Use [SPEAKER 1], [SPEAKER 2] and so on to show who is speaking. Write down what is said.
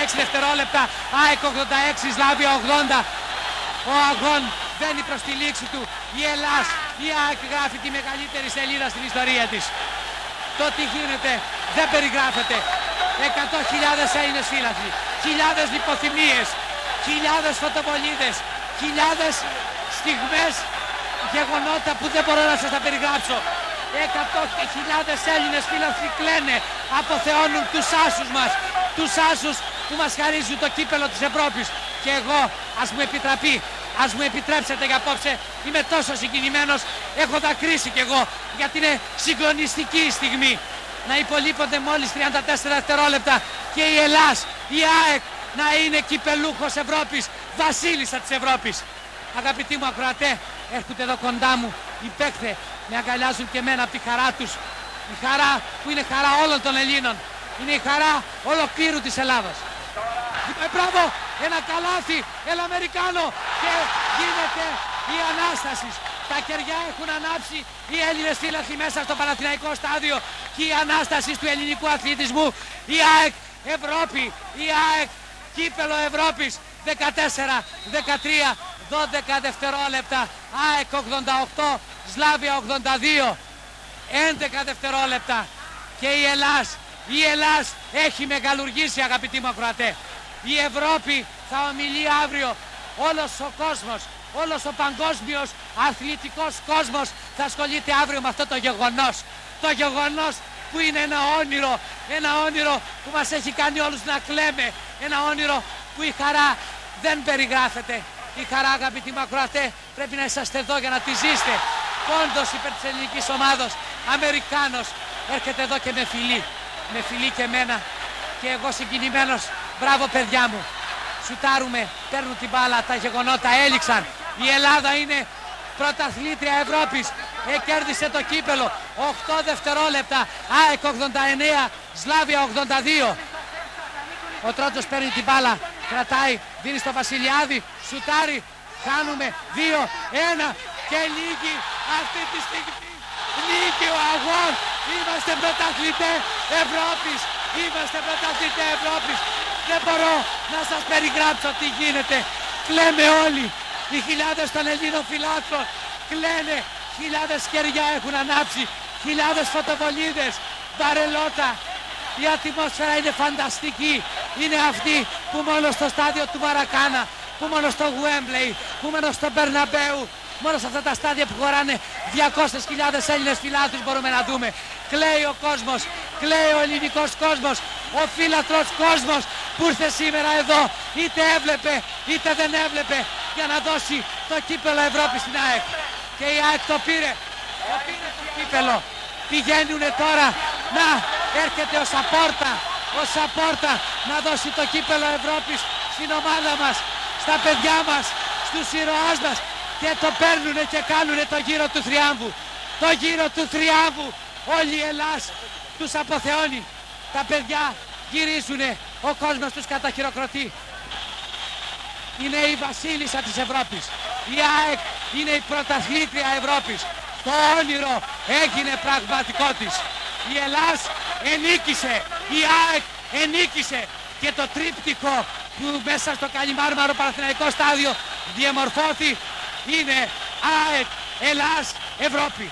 [SPEAKER 1] 66 δευτερόλεπτα, ΑΕΚ 86, Σλάβια 80. Ο αγών βαίνει προς τη λήξη του. Η Ελλάς, η ΑΕΚ γράφει τη μεγαλύτερη σελίδα στην ιστορία της. Το τι γίνεται δεν περιγράφεται. 100.000 Έλληνες φύλαθλοι, χιλιάδες λιποθυμίες, χιλιάδες φωτοβολίδες, χιλιάδες στιγμές, γεγονότα που δεν μπορώ να σας τα περιγράψω. 100.000 Έλληνες φύλαθλοι κλαίνε, αποθεώνουν τους άσους μας, τους άσους που μας χαρίζουν το κύπελο της Ευρώπης. Και εγώ, ας μου επιτραπεί, ας μου επιτρέψετε για απόψε, είμαι τόσο συγκινημένος, έχω δακρύσει κι εγώ, γιατί είναι συγκλονιστική η στιγμή. Να υπολείπονται μόλις 34 δευτερόλεπτα και η Ελλάς, η ΑΕΚ, να είναι κυπελούχος Ευρώπης, βασίλισσα της Ευρώπης. Αγαπητοί μου ακροατέ, έρχονται εδώ κοντά μου οι παίκτες, με αγκαλιάζουν και εμένα από τη χαρά τους. Η χαρά που είναι χαρά όλων των Ελλήνων, είναι η χαρά ολοκλήρου της Ελλάδας. Μπράβο, ένα καλάθι, ένα Αμερικάνο και γίνεται η Ανάσταση. Τα κεριά έχουν ανάψει οι Έλληνες φύλαθλοι μέσα στο Παναθηναϊκό στάδιο και η Ανάσταση του ελληνικού αθλητισμού. Η ΑΕΚ Ευρώπη, η ΑΕΚ κύπελο Ευρώπης, 14, 13, 12 δευτερόλεπτα, ΑΕΚ 88, Σλάβια 82, 11 δευτερόλεπτα και η Ελλάς έχει μεγαλουργήσει, αγαπητοί μου ακροατέ. Η Ευρώπη θα ομιλεί αύριο, όλος ο κόσμος, όλος ο παγκόσμιος αθλητικός κόσμος θα ασχολείται αύριο με αυτό το γεγονός. Το γεγονός που είναι ένα όνειρο που μας έχει κάνει όλους να κλαίμε, ένα όνειρο που η χαρά δεν περιγράφεται. Η χαρά, αγαπητοί μου ακροατέ, πρέπει να είσαστε εδώ για να τη ζήσετε. Πόντος υπέρ της ελληνικής ομάδος, Αμερικάνος, έρχεται εδώ και με φιλεί και εμένα και εγώ συγκινημένος. Μπράβο παιδιά μου, σουτάρουμε, παίρνουν την μπάλα, τα γεγονότα έληξαν. Η Ελλάδα είναι πρωταθλήτρια Ευρώπης, κέρδισε το κύπελο, 8 δευτερόλεπτα, ΑΕΚ 89, Σλάβια 82. Ο Τρότσος παίρνει την μπάλα, κρατάει, δίνει στο Βασιλιάδη, σουτάρει, χάνουμε 2-1 και λύγει αυτή τη στιγμή. Νίκη ο αγών, είμαστε πρωταθλητές Ευρώπης, είμαστε πρωταθλητές Ευρώπης. Δεν μπορώ να σας περιγράψω τι γίνεται, κλαίμε όλοι. Οι χιλιάδες των Ελλήνων φιλάθλων κλαίνε, χιλιάδες κεριά έχουν ανάψει, χιλιάδες φωτοβολίδες, μπαρελότα. Η ατμόσφαιρα είναι φανταστική, είναι αυτή που μόνο στο στάδιο του Μαρακάνα, που μόνο στο Γουέμπλεϊ, που μόνο στο Μπερναμπέου, μόνο σε αυτά τα στάδια που χωράνε 200.000 Έλληνες φιλάθλους μπορούμε να δούμε. Κλαίει ο κόσμος, κλαίει ο ελληνικός κόσμος, ο φίλαθλος κόσμος που ήρθε σήμερα εδώ, είτε έβλεπε είτε δεν έβλεπε, για να δώσει το κύπελο Ευρώπης στην ΑΕΚ. Και η ΑΕΚ το πήρε το κύπελο. Πηγαίνουνε τώρα, να έρχεται ο Σαπόρτα να δώσει το κύπελο Ευρώπης στην ομάδα μας, στα παιδιά μας, στους ήρωάς μας, και το παίρνουνε και κάνουνε το γύρο του θριάμβου. Το γύρο του θριάμβου, όλη η Ελλάς τους αποθεώνει. Τα παιδιά γυρίζουνε, ο κόσμος τους καταχειροκροτεί. Είναι η βασίλισσα της Ευρώπης. Η ΑΕΚ είναι η πρωταθλήτρια Ευρώπης. Το όνειρο έγινε πραγματικό της. Η Ελλάς ενίκησε, η ΑΕΚ ενίκησε και το τρίπτυχο που μέσα στο Καλιμάρμαρο Παναθηναϊκό στάδιο διαμορφώθη είναι ΑΕΚ, Ελλάς, Ευρώπη.